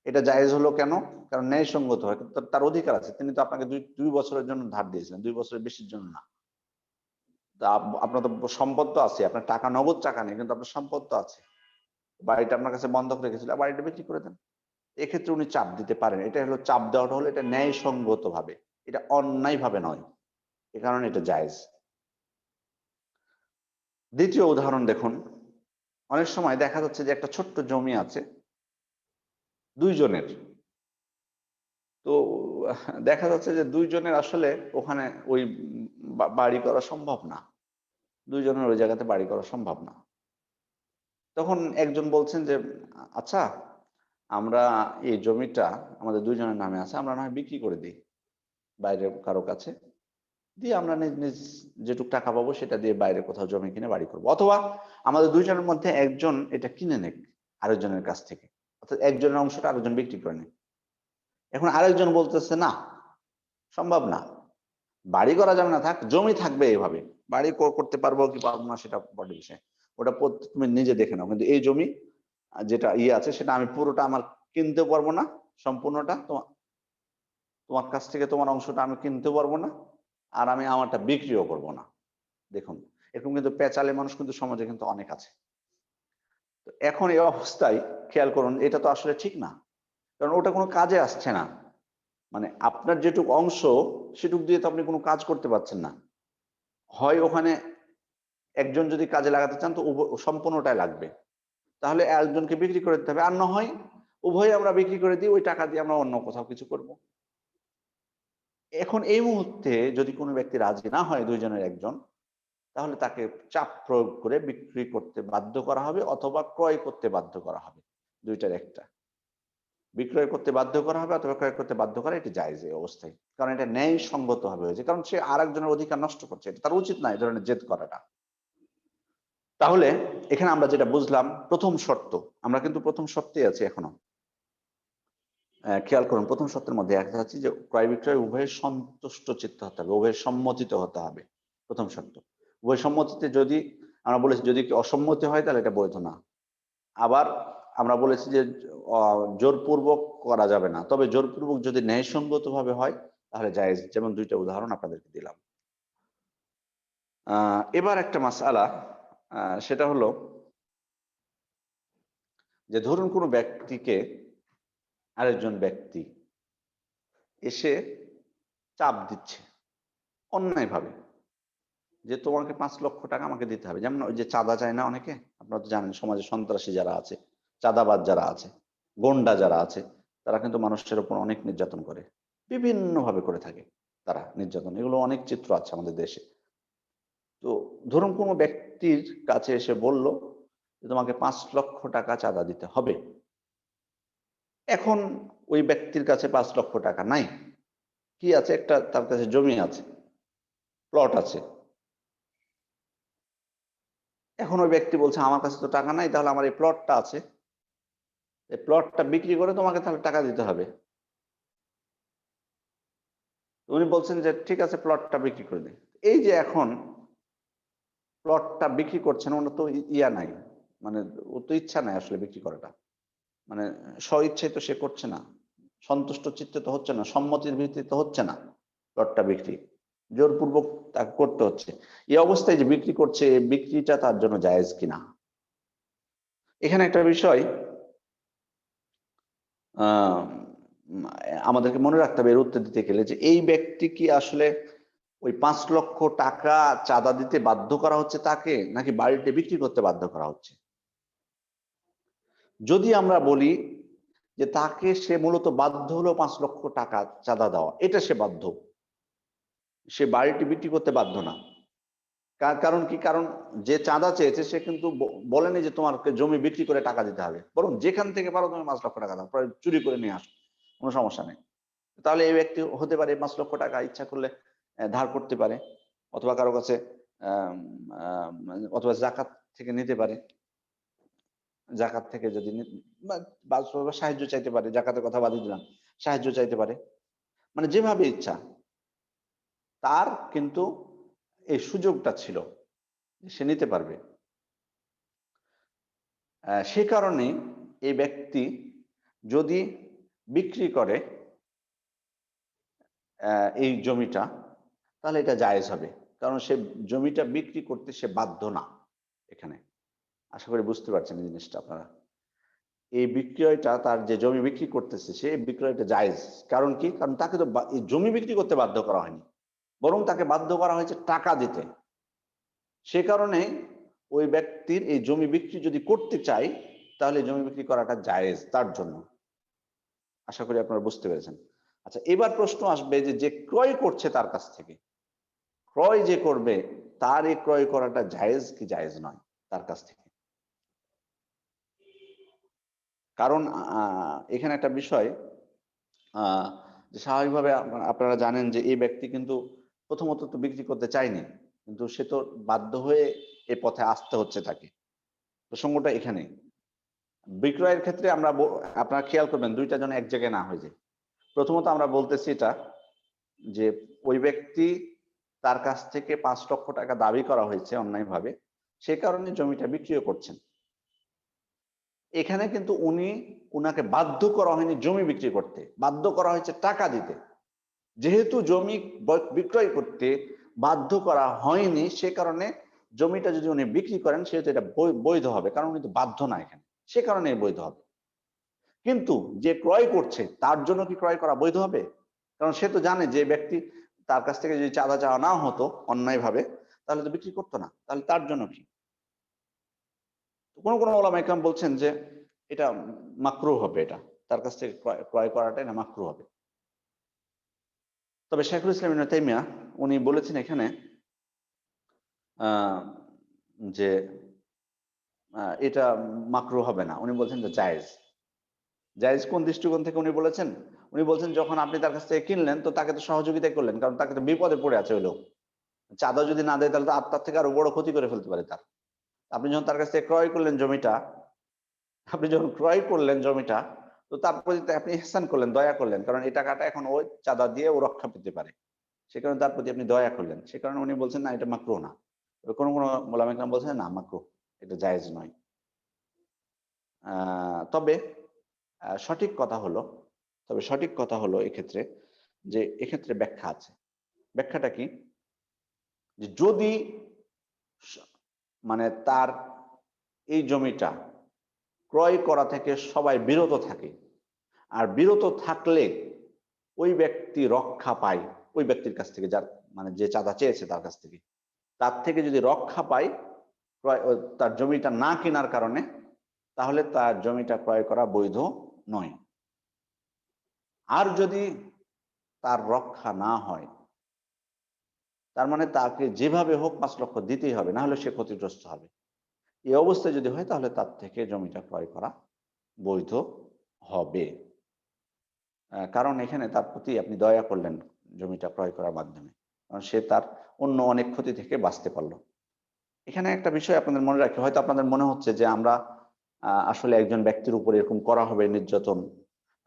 এটা জায়েজ হলো কেন? কারণ ন্যায়সঙ্গত হয়, তার অধিকার আছে। তিনি তো আপনাকে 2 বছরের জন্য ধার দিয়েছিলেন, 2 বছরের বেশির জন্য না। আপনার তো সম্পদ তো আছে, আপনার টাকা নগদ টাকা নেই, কিন্তু আপনার সম্পদ তো আছে। বাড়িটা আপনার কাছে বন্ধক রেখেছিল, বাড়িটা বিক্রি করে দেন। এক্ষেত্রে উনি চাপ দিতে পারেন। এটা হলো চাপ দেওয়াটা হলো এটা ন্যায়সঙ্গত ভাবে, এটা অন্যায় ভাবে নয়, এ কারণে এটা জায়েজ। দ্বিতীয় উদাহরণ দেখুন, অনেক সময় দেখা যাচ্ছে যে একটা ছোট্ট জমি আছে 2 জনের। তো দেখা যাচ্ছে যে 2 জনের আসলে ওখানে ওই বাড়ি করা সম্ভব না, 2 জনের ওই জায়গাতে বাড়ি করা সম্ভব না। তখন একজন বলছেন যে আচ্ছা, আমরা এই জমিটা আমাদের 2 জনের নামে আছে, আমরা না হয় বিক্রি করে দিই বাইরে কারো কাছে, দিয়ে আমরা নিজ নিজ যেটুকু টাকা পাবো সেটা দিয়ে বাইরে কোথাও জমি কিনে বাড়ি করবো। অথবা আমাদের 2 জনের মধ্যে একজন এটা কিনে নেক আরেকজনের কাছ থেকে, অর্থাৎ একজনের অংশটা আরেকজন বিক্রি করে নেয়। এখন আরেকজন বলতেছে না, সম্ভব না, বাড়ি করা যাবে না, থাক জমি থাকবে এভাবে, বাড়ি করতে পারবো কি পারবো না সেটা বড় বিষয়, ওটা তুমি নিজে দেখে নাও, কিন্তু এই জমি যেটা আছে সেটা আমি পুরোটা আমার কিনতে পারবো না, সম্পূর্ণটা তোমার কাছ থেকে তোমার অংশটা আমি কিনতে পারবো না, আর আমি আমারটা বিক্রিও করবো না। দেখুন, এরকম কিন্তু পেঁচালে মানুষ কিন্তু সমাজে কিন্তু অনেক আছে। তো এখন এই অবস্থায় খেয়াল করুন, এটা তো আসলে ঠিক না, কারণ ওটা কোনো কাজে আসছে না। মানে আপনার যেটুকু অংশ সেটুক দিয়ে তো আপনি কোনো কাজ করতে পারছেন না। হয় ওখানে একজন যদি কাজে লাগাতে চান তো সম্পূর্ণটাই লাগবে, তাহলে একজনকে বিক্রি করে দিতে হবে, আর না হয় উভয়ে আমরা বিক্রি করে দিই, ওই টাকা দিয়ে আমরা অন্য কোথাও কিছু করব। এখন এই মুহূর্তে যদি কোনো ব্যক্তি রাজি না হয় 2 জনের একজন, তাহলে তাকে চাপ প্রয়োগ করে বিক্রি করতে বাধ্য করা হবে অথবা ক্রয় করতে বাধ্য করা হবে, দুইটার একটা। বিক্রয় করতে বাধ্য করা হবে অথবা ক্রয় করতে বাধ্য করা, এটি জায়েজ এই অবস্থায়, কারণ এটা ন্যায়সঙ্গত ভাবে হয়েছে, কারণ সে আরেকজনের অধিকার নষ্ট করছে, এটা তার উচিত না এই ধরনের জেদ করাটা। তাহলে এখানে আমরা যেটা বুঝলাম, প্রথম শর্ত, আমরা কিন্তু প্রথম শর্তে আছি এখনো। খেয়াল করুন, প্রথম শর্তের মধ্যে দেখা যাচ্ছে যে ক্রয় বিক্রয় উভয়ের সন্তুষ্ট চিত্ত হতে হবে, উভয়ের সম্মতিত হতে হবে, প্রথম শর্ত। উভয় সম্মতিতে যদি আমরা বলেছি যদি অসম্মতি হয় তাহলে এটা বৈধ না। আবার আমরা বলেছি যে জোরপূর্বক করা যাবে না, তবে জোরপূর্বক যদি ন্যায়সঙ্গত ভাবে হয় তাহলে জায়েজ, যেমন 2টা উদাহরণ আপনাদেরকে দিলাম। এবার একটা মাসআলা, সেটা হলো যে ধরুন কোনো ব্যক্তিকে আরেকজন ব্যক্তি এসে চাপ দিচ্ছে অন্যায়ভাবে, যে তোমাকে 5 লক্ষ টাকা আমাকে দিতে হবে। যেমন ওই যে চাঁদা চায় না অনেকে, আপনারা তো জানেন সমাজে সন্ত্রাসী যারা আছে, চাঁদাবাজ যারা আছে, গন্ডা যারা আছে, তারা কিন্তু মানুষের উপর অনেক নির্যাতন করে, বিভিন্ন ভাবে করে থাকে তারা নির্যাতন, এগুলো অনেক চিত্র আছে আমাদের দেশে। তো ধরুন কোনো ব্যক্তির কাছে এসে বলল যে তোমাকে 5 লক্ষ টাকা চাঁদা দিতে হবে। এখন ওই ব্যক্তির কাছে 5 লক্ষ টাকা নাই, কি আছে, একটা তার কাছে জমি আছে, প্লট আছে। এখন ওই ব্যক্তি বলছে আমার কাছে তো টাকা নাই, তাহলে আমার এই প্লটটা আছে, এই প্লটটা বিক্রি করে তোমাকে তাহলে টাকা দিতে হবে। উনি বলছেন যে ঠিক আছে প্লটটা বিক্রি করে দিন। এই যে এখন প্লটটা বিক্রি করছেন, ওনার তো ইয়া নাই, মানে ও তো ইচ্ছা নাই আসলে বিক্রি করাটা, মানে স্ব ইচ্ছায় তো সে করছে না, সন্তুষ্ট চিত্তে তো হচ্ছে না, সম্মতির ভিত্তিতে তো হচ্ছে না প্লটটা বিক্রি, জোরপূর্বক তাকে করতে হচ্ছে। এই অবস্থায় যে বিক্রি করছে, এই বিক্রিটা তার জন্য জায়েজ কিনা, এখানে একটা বিষয় আহ আমাদেরকে মনে রাখতে হবে এর উত্তর দিতে গেলে, যে এই ব্যক্তি কি আসলে ওই 5 লক্ষ টাকা চাঁদা দিতে বাধ্য করা হচ্ছে তাকে, নাকি বাড়িতে বিক্রি করতে বাধ্য করা হচ্ছে। যদি আমরা বলি যে তাকে সে মূলত বাধ্য হলো 5 লক্ষ টাকা চাঁদা দেওয়া, এটা সে বাধ্য। সে বাড়িটি বিক্রি করতে বাধ্য না। কারণ কি? কারণ যে চাঁদা চেয়েছে সে কিন্তু বলেনি যে তোমাকে জমি বিক্রি করে টাকা দিতে হবে, বরং যেখান থেকে পারো তুমি 5 লক্ষ টাকা দাও, পরে চুরি করে নিয়ে আসো, কোনো সমস্যা নেই। তাহলে এই ব্যক্তি হতে পারে 5 লক্ষ টাকা ইচ্ছা করলে ধার করতে পারে, অথবা কারো কাছে অথবা জাকাত থেকে নিতে পারে। জাকাত থেকে যদি বা সাহায্য চাইতে পারে, জাকাতের কথা বাদই দিলাম, সাহায্য চাইতে পারে, মানে যেভাবে ইচ্ছা। তার কিন্তু এই সুযোগটা ছিল, সে নিতে পারবে। সে কারণে এই ব্যক্তি যদি বিক্রি করে এই জমিটা, তাহলে এটা জায়েজ হবে, কারণ সে জমিটা বিক্রি করতে সে বাধ্য না। এখানে আশা করি বুঝতে পারছেন এই জিনিসটা আপনারা। এই বিক্রয়টা, তার যে জমি বিক্রি করতেছে, সে বিক্রয়টা জায়েজ। কারণ কি? কারণ তাকে তো এই জমি বিক্রি করতে বাধ্য করা হয়নি, বরং তাকে বাধ্য করা হয়েছে টাকা দিতে। সে কারণে ওই ব্যক্তির এই জমি বিক্রি যদি করতে চায়, তাহলে জমি বিক্রি করাটা জায়েজ তার জন্য। আশা করি আপনারা বুঝতে পেরেছেন। আচ্ছা, এবার প্রশ্ন আসবে যে যে ক্রয় করছে তার কাছ থেকে, ক্রয় যে করবে তার এই ক্রয় করাটা জায়েজ কি জায়েজ নয় তার কাছ থেকে? কারণ এখানে একটা বিষয়, যে স্বাভাবিকভাবে আপনারা জানেন যে এই ব্যক্তি কিন্তু প্রথমত তো বিক্রি করতে চায়নি, কিন্তু সে তো বাধ্য হয়ে এই পথে আসতে হচ্ছে তাকে। প্রসঙ্গটা এখানে। বিক্রয়ের ক্ষেত্রে আমরা আপনারা খেয়াল করবেন, দুইটা যেন এক জায়গায় না হয়ে যায়। প্রথমত আমরা বলতেছি এটা যে ওই ব্যক্তি, তার কাছ থেকে 5 লক্ষ টাকা দাবি করা হয়েছে অন্যায়ভাবে, সে কারণে জমিটা বিক্রিও করছেন। এখানে কিন্তু উনাকে বাধ্য করা হয়নি জমি বিক্রি করতে, বাধ্য করা হয়েছে টাকা দিতে। যেহেতু জমি বিক্রয় করতে বাধ্য করা হয়নি, সে কারণে জমিটা যদি উনি বিক্রি করেন সেহেতু এটা বৈধ হবে, কারণ উনি তো বাধ্য না এখানে, সে কারণে বৈধ হবে। কিন্তু যে ক্রয় করছে তার জন্য কি ক্রয় করা বৈধ হবে? কারণ সে তো জানে যে ব্যক্তি, তার কাছ থেকে যদি চাঁদা চাওয়া না হতো অন্যায়ভাবে, তাহলে তো বিক্রি করতো না, তাহলে তার জন্য কি? কোন কোন ওলামা ইকরাম বলছেন যে এটা মাকরুহ হবে, এটা তার কাছ থেকে ক্রয় করাটা এটা মাকরুহ হবে। তবে শেখুল ইসলাম ইবনে তাইমিয়া উনি বলেছেন এখানে যে এটা মাকরুহ হবে না, উনি বলছেন যে জায়েজ। জায়েজ কোন দৃষ্টিকোণ থেকে উনি বলেছেন? উনি বলছেন যখন আপনি তার কাছ থেকে কিনলেন, তো তাকে তো সহযোগিতা করলেন, কারণ তাকে তো বিপদে পড়ে আছে ওই লোক। চাঁদা যদি না দেয় তাহলে তো আপনার থেকে আরো বড় ক্ষতি করে ফেলতে পারে তার। আপনি যখন তার কাছ থেকে ক্রয় করলেন জমিটা, তো তার প্রতি আপনি ইহসান করলেন, দয়া করলেন, কারণ এই টাকাটা এখন ওই চাঁদা দিয়ে ও রক্ষা পেতে পারে, সে কারণে তার প্রতি আপনি দয়া করলেন। সে কারণে উনি বলছেন না, এটা মাকরুহ না। কোন কোন ওলামা ইকরাম বলছেন না, মাকরুহ, এটা জায়েজ নয়। তবে সঠিক কথা হলো এক্ষেত্রে, যে এক্ষেত্রে ব্যাখ্যা আছে। ব্যাখ্যাটা কি? যে যদি মানে তার এই জমিটা ক্রয় করা থেকে সবাই বিরত থাকে, আর বিরত থাকলে ওই ব্যক্তি রক্ষা পায় ওই ব্যক্তির কাছ থেকে, যার মানে যে চাঁদা চেয়েছে তার কাছ থেকে, তার থেকে যদি রক্ষা পায় তার জমিটা না কেনার কারণে, তাহলে তার জমিটা ক্রয় করা বৈধ নয়। আর যদি তার রক্ষা না হয়, তার মানে তাকে যেভাবে হোক 5 লক্ষ দিতেই হবে, না হলে সে ক্ষতিগ্রস্ত হবে। এই অবস্থায় যদি হয়, তাহলে তার থেকে জমিটা ক্রয় করা বৈধ হবে। কারণ এখানে তার প্রতি আপনি দয়া করলেন জমিটা ক্রয় করার মাধ্যমে, কারণ সে তার অন্য অনেক ক্ষতি থেকে বাঁচতে পারলো। এখানে একটা বিষয় আপনাদের মনে রাখি, হয়তো আপনাদের মনে হচ্ছে যে আমরা আসলে একজন ব্যক্তির উপর এরকম করা হবে নির্যাতন,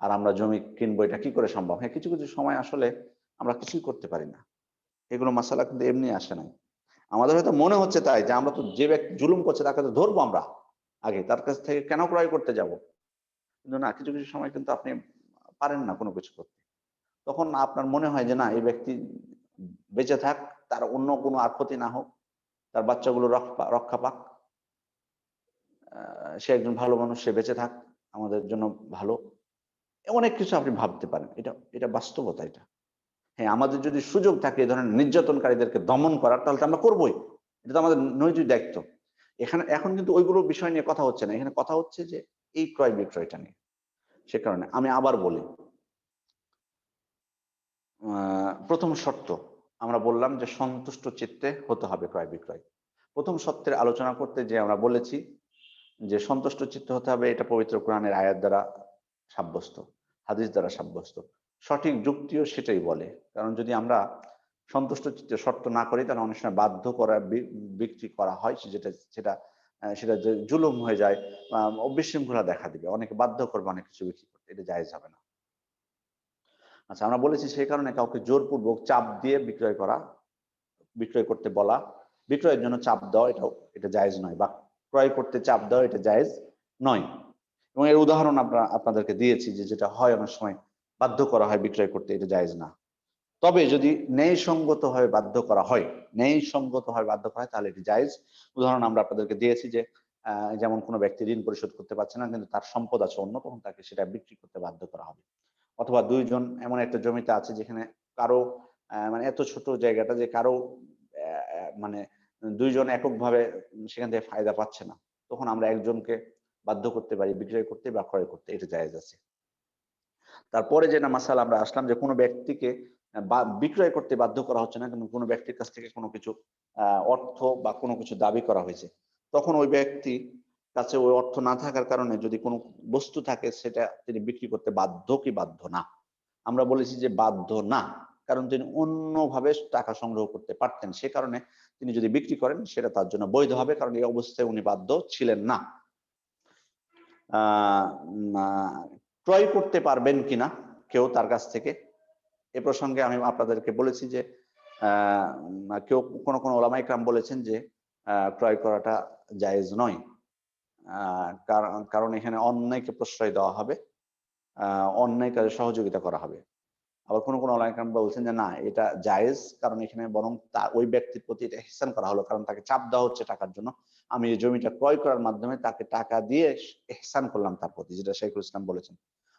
আর আমরা জমি কিনবো, এটা কি করে সম্ভব? হ্যাঁ, কিছু কিছু সময় আসলে আমরা কিছুই করতে পারি না। এগুলো মাসালা কিন্তু এমনি আসে নাই। আমাদের হয়তো মনে হচ্ছে তাই যে আমরা তো যে ব্যক্তি জুলুম করছে তাকে তো ধরবো আমরা আগে, তার কাছ থেকে কেন ক্রয় করতে যাব? কিন্তু না, কিছু কিছু সময় কিন্তু আপনি পারেন না কোনো কিছু করতে। তখন আপনার মনে হয় যে না, এই ব্যক্তি বেঁচে থাক, তার অন্য কোনো আর ক্ষতি না হোক, তার বাচ্চাগুলো রক্ষা পাক, সে একজন ভালো মানুষ, সে বেঁচে থাক, আমাদের জন্য ভালো। অনেক কিছু আপনি ভাবতে পারেন, এটা এটা বাস্তবতা। এটা হ্যাঁ, আমাদের যদি সুযোগ থাকে এই ধরনের নির্যাতনকারীদেরকে দমন করার, তাহলে তো আমরা করবোই, এটা তো আমাদের নৈতিক দায়িত্ব। এখন কিন্তু ওইগুলো বিষয় নিয়ে কথা হচ্ছে না, এখানে কথা হচ্ছে যে এই ক্রয় বিক্রয়টা নিয়ে। সে কারণে আমি আবার বলি, প্রথম শর্ত আমরা বললাম যে সন্তুষ্ট চিত্তে হতে হবে ক্রয় বিক্রয়। প্রথম শর্তের আলোচনা করতে যে আমরা বলেছি যে সন্তুষ্ট চিত্তে হতে হবে, এটা পবিত্র কোরআনের আয়াত দ্বারা সাব্যস্ত, হাদিস দ্বারা সাব্যস্ত। সঠিক যুক্তিও সেটাই বলে। কারণ যদি আমরা সন্তুষ্ট চিত্তে শর্ত না করি তাহলে অনেক সময় বাধ্য করা বিক্রি করা হয়, যেটা সেটা সেটা যে জুলুম হয়ে যায়, বিশৃঙ্খলা দেখা দিবে, অনেকে বাধ্য করবে অনেক কিছু বিক্রি করতে, এটা জায়েজ হবে না। আচ্ছা, আমরা বলেছি সেই কারণে কাউকে জোরপূর্বক চাপ দিয়ে বিক্রয় করা, বিক্রয় করতে বলা, বিক্রয়ের জন্য চাপ দেওয়া, এটা জায়েজ নয়, বা ক্রয় করতে চাপ দেওয়া এটা জায়েজ নয়। এবং এর উদাহরণ আমরা আপনাদেরকে দিয়েছি যে যেটা হয় অনেক সময় বাধ্য করা হয় বিক্রয় করতে, এটা জায়েজ না। তবে যদি ন্যায়সঙ্গতভাবে বাধ্য করা হয়, ন্যায়সঙ্গতভাবে বাধ্য করা হয় তাহলে এটি জায়েজ। উদাহরণ আমরা আপনাদেরকে দিয়েছি যে যেমন কোনো ব্যক্তি ঋণ পরিশোধ করতে পারছে না কিন্তু তার সম্পদ আছে অন্য, তখন তাকে সেটা বিক্রি করতে বাধ্য করা হবে। অথবা দুইজন এমন একটা জমিতে আছে যেখানে কারো মানে এত ছোট জায়গাটা যে কারো মানে দুইজন এককভাবে সেখান থেকে ফায়দা পাচ্ছে না, তখন আমরা একজনকে বাধ্য করতে পারি বিক্রয় করতে বা ক্রয় করতে, এটা জায়েজ আছে। তারপরে যে মাসালা আমরা আসলাম যে কোনো ব্যক্তিকে বিক্রয় করতে বাধ্য করা হচ্ছে না, কিন্তু কোনো ব্যক্তির কাছ থেকে কোনো কিছু অর্থ বা কোনো কিছু দাবি করা হয়েছে, তখন ওই ব্যক্তি কাছে ওই অর্থ না থাকার কারণে যদি কোনো বস্তু থাকে সেটা তিনি বিক্রি করতে বাধ্য কি বাধ্য না? আমরা বলেছি যে বাধ্য না, কারণ তিনি অন্যভাবে টাকা সংগ্রহ করতে পারতেন, সে কারণে তিনি যদি বিক্রি করেন সেটা তার জন্য বৈধ হবে, কারণ এই অবস্থায় উনি বাধ্য ছিলেন না। ক্রয় করতে পারবেন কিনা কেউ তার কাছ থেকে, এ প্রসঙ্গে আমি আপনাদেরকে বলেছি যে কেউ কোন ওলামায়ে কেরাম বলেছেন যে ক্রয় করাটা জায়েজ নয়, কারণ এখানে অন্যায়কে প্রশ্রয় দেওয়া হবে, অন্যায় কাজে সহযোগিতা করা হবে। আবার কোন ওলামায়ে কেরাম বলছেন যে না, এটা জায়েজ, কারণ এখানে বরং ওই ব্যক্তির প্রতি এটা ইহসান করা হলো, কারণ তাকে চাপ দেওয়া হচ্ছে টাকার জন্য। আমি এই জমিটা ক্রয় করার মাধ্যমে তাকে টাকা দিয়ে ইহসান করলাম তার প্রতি, যেটা শাইখুল ইসলাম বলেছেন।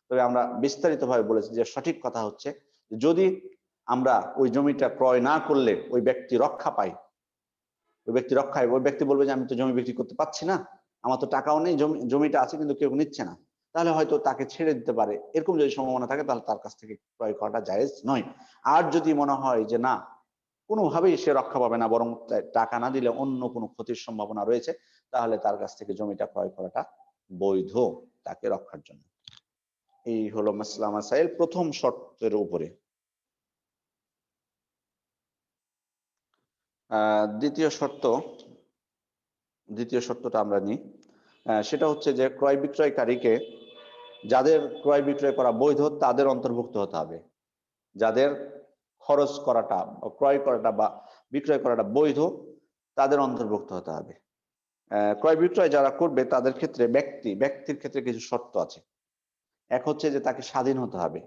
তবে আমরা বিস্তারিতভাবে বলেছি যে সঠিক কথা হচ্ছে যদি আমরা ওই জমিটা ক্রয় না করলে ওই ব্যক্তি রক্ষা পায়, ওই ব্যক্তি রক্ষায়, ওই ব্যক্তি বলবে যে আমি তো জমি বিক্রি করতে পারছি না, আমার তো টাকাও নেই, জমিটা আছে কিন্তু কেউ নিচ্ছে না, তাহলে হয়তো তাকে ছেড়ে দিতে পারে। এরকম যদি সম্ভাবনা থাকে তাহলে তার কাছ থেকে ক্রয় করাটা জায়েজ নয়। আর যদি মনে হয় যে না, কোনোভাবেই সে রক্ষা পাবে না, বরং টাকা না দিলে অন্য কোনো ক্ষতির সম্ভাবনা রয়েছে, তাহলে তার কাছ থেকে জমিটা ক্রয় করাটা বৈধ তাকে রক্ষার জন্য। এই হলো মাসলা মাসাইল প্রথম শর্তের উপরে। দ্বিতীয় শর্তটা আমরা নিই, সেটা হচ্ছে যে ক্রয় বিক্রয়কারীকে যাদের ক্রয় বিক্রয় করা বৈধ তাদের অন্তর্ভুক্ত হতে হবে, যাদের খরচ করাটা, ক্রয় করাটা বা বিক্রয় করাটা বৈধ তাদের অন্তর্ভুক্ত হতে হবে। ক্রয় বিক্রয় যারা করবে তাদের ক্ষেত্রে ব্যক্তির ক্ষেত্রে কিছু শর্ত আছে। এক হচ্ছে যে তাকে স্বাধীন হতে হবে,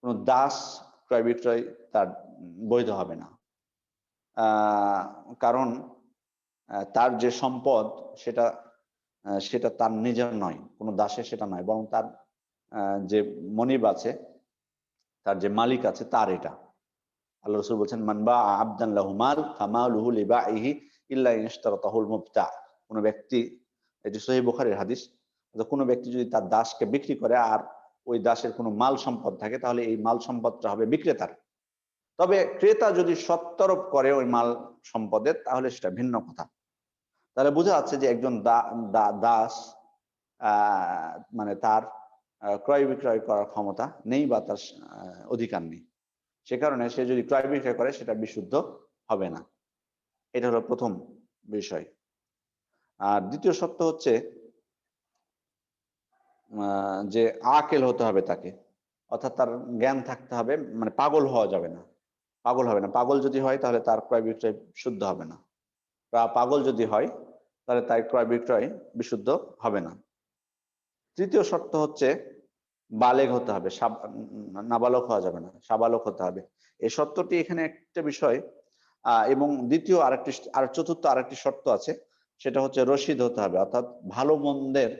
কোনো দাস ক্রয় বিক্রয় তার বৈধ হবে না, কারণ তার যে সম্পদ সেটা সেটা তার নিজের নয়, কোনো দাসের সেটা নয়, বরং তার যে মনিব আছে, তার যে মালিক আছে তার এটা। আল্লাহ রাসূল বলছেন মান বা আবদান লাহু মাল ফামালুহু লিবাইহি ইল্লা ইনশতারাতাহুল মুবতা। কোনো ব্যক্তি, এটি সহিহ বুখারীর হাদিস, কোনো ব্যক্তি যদি তার দাসকে বিক্রি করে আর ওই দাসের কোনো মাল সম্পদ থাকে তাহলে এই মাল সম্পদটা হবে বিক্রেতার। তবে ক্রেতা যদি সত্তরপ করে ওই মাল সম্পদের তাহলে সেটা ভিন্ন কথা। তাহলে বোঝা যাচ্ছে যে একজন দাস মানে তার ক্রয় বিক্রয় করার ক্ষমতা নেই বা তার অধিকার নেই, সে কারণে সে যদি ক্রয় বিক্রয় করে সেটা বিশুদ্ধ হবে না। এটা হলো প্রথম বিষয়। আর দ্বিতীয় শর্ত হচ্ছে যে আকেল হতে হবে তাকে, অর্থাৎ তার জ্ঞান থাকতে হবে, মানে পাগল হওয়া যাবে না, পাগল হবে না। পাগল যদি হয় তাহলে তার ক্রয় বিক্রয় শুদ্ধ হবে না, বা পাগল যদি হয় তাহলে তার ক্রয় বিক্রয় বিশুদ্ধ হবে না। তৃতীয় শর্ত হচ্ছে বালেগ হতে হবে, নাবালক হওয়া যাবে না, সাবালক হতে হবে। এই শর্তটি এখানে একটা বিষয়। এবং চতুর্থ আরেকটি শর্ত আছে, সেটা হচ্ছে রশিদ হতে হবে, অর্থাৎ ভালো মন্দের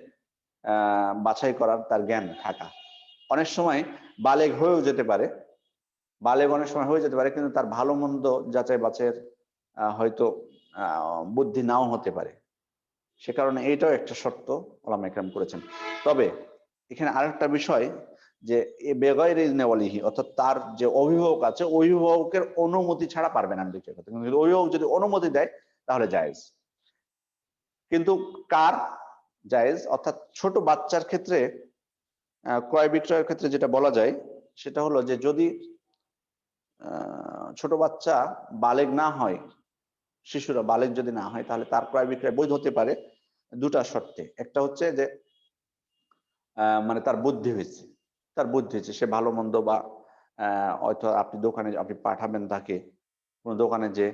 বাছাই করার তার জ্ঞান থাকা। অনেক সময় বালেগ হয়েও যেতে পারে, অনেক সময় হয়ে যেতে পারে, কিন্তু তার ভালো মন্দ যাচাই বাছাইয়ের হয়তো বুদ্ধি নাও হতে পারে। সে কারণে এইটাও একটা শর্ত ওলামায়ে কেরাম করেছেন। তবে এখানে আরেকটা বিষয় যে বেগয়রি ইজনে ওয়ালিহি, অর্থাৎ তার যে অভিভাবক আছে অভিভাবকের অনুমতি ছাড়া পারবে না বিক্রয় করতে। কিন্তু অভিভাবক যদি অনুমতি দেয় তাহলে জায়েজ। কিন্তু কার জায়েজ, অর্থাৎ ছোট বাচ্চার ক্ষেত্রে ক্রয় বিক্রয়ের ক্ষেত্রে যেটা বলা যায় সেটা হলো যে যদি ছোট বাচ্চা বালেগ না হয়, শিশুরা বালেগ যদি না হয়, তাহলে তার ক্রয় বিক্রয় বৈধ হতে পারে দুটা শর্তে। একটা হচ্ছে যে মানে তার বুদ্ধি হয়েছে, তার বুদ্ধি হয়েছে, সে ভালো মন্দ বা হয়তো আপনি দোকানে আপনি পাঠাবেন তাকে কোনো দোকানে, যে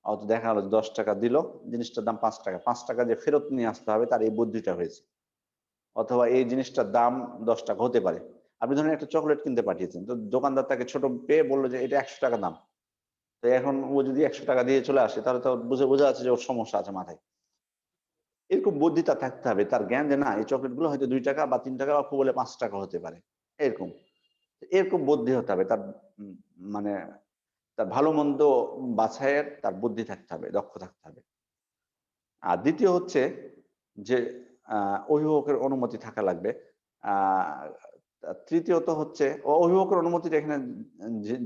হয়তো দেখা গেলো 10 টাকা দিল, জিনিসটার দাম 5 টাকা, 5 টাকা যে ফেরত নিয়ে আসতে হবে তার এই বুদ্ধিটা হয়েছে। অথবা এই জিনিসটার দাম 10 টাকা হতে পারে। আপনি ধরেন একটা চকলেট কিনতে পাঠিয়েছেন, তো দোকানদার তাকে ছোট পেয়ে বললো যে এটা 100 টাকা দাম। তো এখন ও যদি 100 টাকা দিয়ে চলে আসে তাহলে তো বোঝা যাচ্ছে যে ওর সমস্যা আছে মাথায়। এরকম বুদ্ধিটা থাকতে হবে, তার জ্ঞান যে না এই চকলেট গুলো হয়তো 2 টাকা বা 3 টাকা বা খুব হলে 5 টাকা হতে পারে, এরকম। এরকম বুদ্ধি হতে হবে তার, মানে তার ভালো মন্দ বাছাইয়ের তার বুদ্ধি থাকতে হবে, দক্ষ থাকতে হবে। আর দ্বিতীয় হচ্ছে যে অভিভাবকের অনুমতি থাকা লাগবে। আ তৃতীয়ত হচ্ছে অভিভাবকের অনুমতিটা এখানে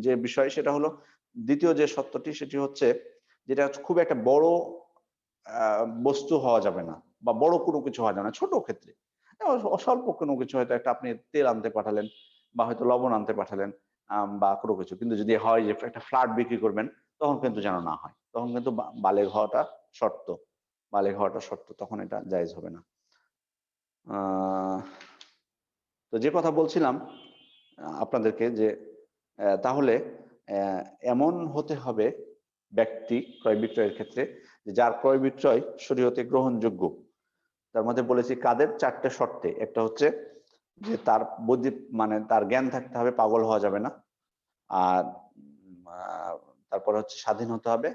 যে বিষয় সেটা হলো, দ্বিতীয় যে সত্যটি সেটি হচ্ছে যেটা খুব একটা বড় বস্তু হওয়া যাবে না বা বড় কোনো কিছু হওয়া যাবে না, ছোট ক্ষেত্রে। স্বল্প কোনো কিছু, হয়তো একটা আপনি তেল আনতে পাঠালেন বা হয়তো লবণ আনতে পাঠালেন বা কোনো কিছু। কিন্তু যদি হয় যে একটা ফ্ল্যাট বিক্রি করবেন, তখন কিন্তু যেন না হয়। তখন কিন্তু বালেগ হওয়াটা শর্ত। বালেগ হওয়াটা শর্ত। তখন এটা জায়েজ হবে না। আ তো যে কথা বলছিলাম আপনাদেরকে যে তাহলে এমন হতে হবে ব্যক্তি ক্রয় বিক্রয়ের ক্ষেত্রে যে যার ক্রয় বিক্রয় শরীয়তে গ্রহণযোগ্য। তার মধ্যে বলেছি কাদের ৪ টে শর্তে। একটা হচ্ছে যে তার বুদ্ধি, মানে তার জ্ঞান থাকতে হবে, পাগল হওয়া যাবে না। আর আ তারপরে হচ্ছে স্বাধীন হতে হবে।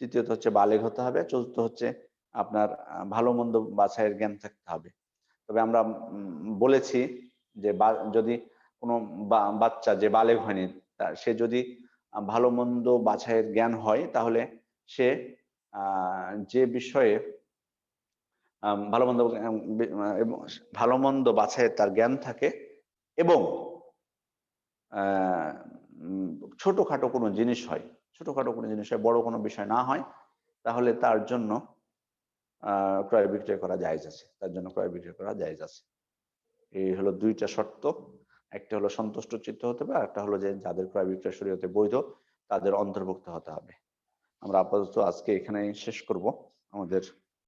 তৃতীয়ত হচ্ছে বালেগ হতে হবে। চতুর্থ হচ্ছে আপনার ভালো-মন্দ বাছাইয়ের জ্ঞান থাকতে হবে। তবে আমরা বলেছি যে যদি কোনো বাচ্চা যে বালেগ হয়নি, সে যদি ভালো-মন্দ বাছাইয়ের জ্ঞান হয়, তাহলে সে আ যে বিষয়ে ভালো-মন্দ এবং ভালো-মন্দ বাছাইয়ের তার জ্ঞান থাকে এবং আ উম ছোটখাটো কোনো জিনিস হয়, ছোটখাটো কোনো জিনিস হয়, বড় কোনো বিষয় না হয়, তাহলে তার জন্য আ ক্রয় বিক্রয় করা জায়েজ আছে। তার জন্য ক্রয় বিক্রয় করা জায়েজ আছে। এই হলো ২ টা শর্ত। একটা হলো সন্তুষ্ট চিত্ত হতে হবে, আরেকটা হলো যে যাদের ক্রয় বিক্রয় শরীয়তে বৈধ তাদের অন্তর্ভুক্ত হতে হবে। আমরা আপাতত আজকে এখানেই শেষ করব আমাদের